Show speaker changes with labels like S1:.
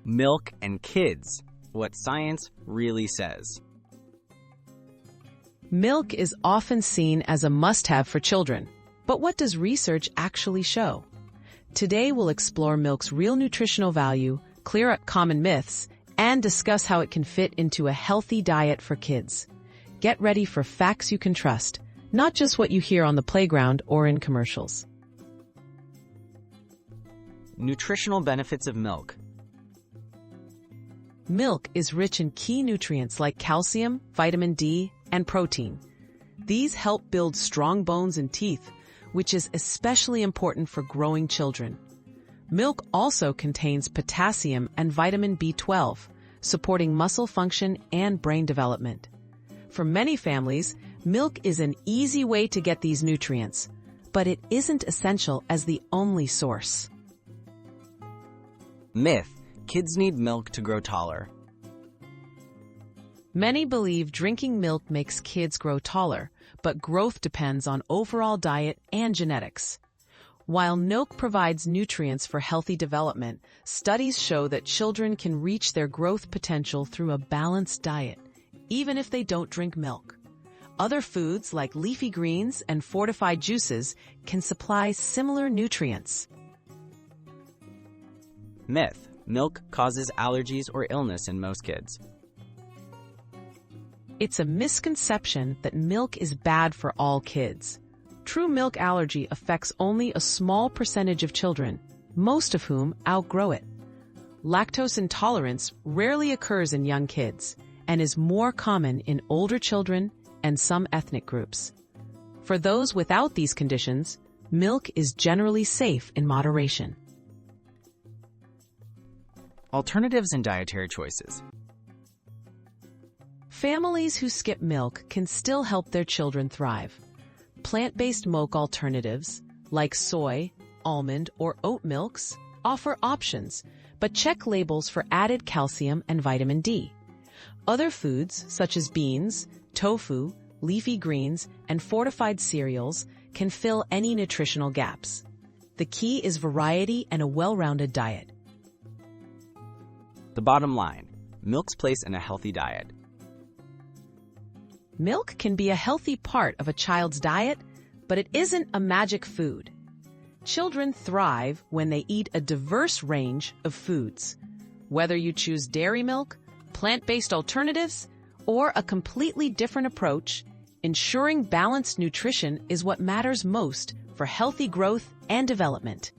S1: Milk and kids, what science really says.
S2: Milk is often seen as a must-have for children, but what does research actually show? Today we'll explore milk's real nutritional value, clear up common myths, and discuss how it can fit into a healthy diet for kids. Get ready for facts you can trust, not just what you hear on the playground or in commercials.
S1: Nutritional benefits of milk.
S2: Milk is rich in key nutrients like calcium, vitamin D, and protein. These help build strong bones and teeth, which is especially important for growing children. Milk also contains potassium and vitamin B12, supporting muscle function and brain development. For many families, milk is an easy way to get these nutrients, but it isn't essential as the only source.
S1: Myth: kids need milk to grow taller.
S2: Many believe drinking milk makes kids grow taller, but growth depends on overall diet and genetics. While milk provides nutrients for healthy development, studies show that children can reach their growth potential through a balanced diet, even if they don't drink milk. Other foods like leafy greens and fortified juices can supply similar nutrients.
S1: Myth: milk causes allergies or illness in most kids.
S2: It's a misconception that milk is bad for all kids. True milk allergy affects only a small percentage of children, most of whom outgrow it. Lactose intolerance rarely occurs in young kids and is more common in older children and some ethnic groups. For those without these conditions, milk is generally safe in moderation.
S1: Alternatives and dietary choices.
S2: Families who skip milk can still help their children thrive. Plant-based milk alternatives, like soy, almond, or oat milks, offer options, but check labels for added calcium and vitamin D. Other foods, such as beans, tofu, leafy greens, and fortified cereals, can fill any nutritional gaps. The key is variety and a well-rounded diet.
S1: The bottom line: milk's place in a healthy diet.
S2: Milk can be a healthy part of a child's diet, but it isn't a magic food. Children thrive when they eat a diverse range of foods. Whether you choose dairy milk, plant-based alternatives, or a completely different approach, ensuring balanced nutrition is what matters most for healthy growth and development.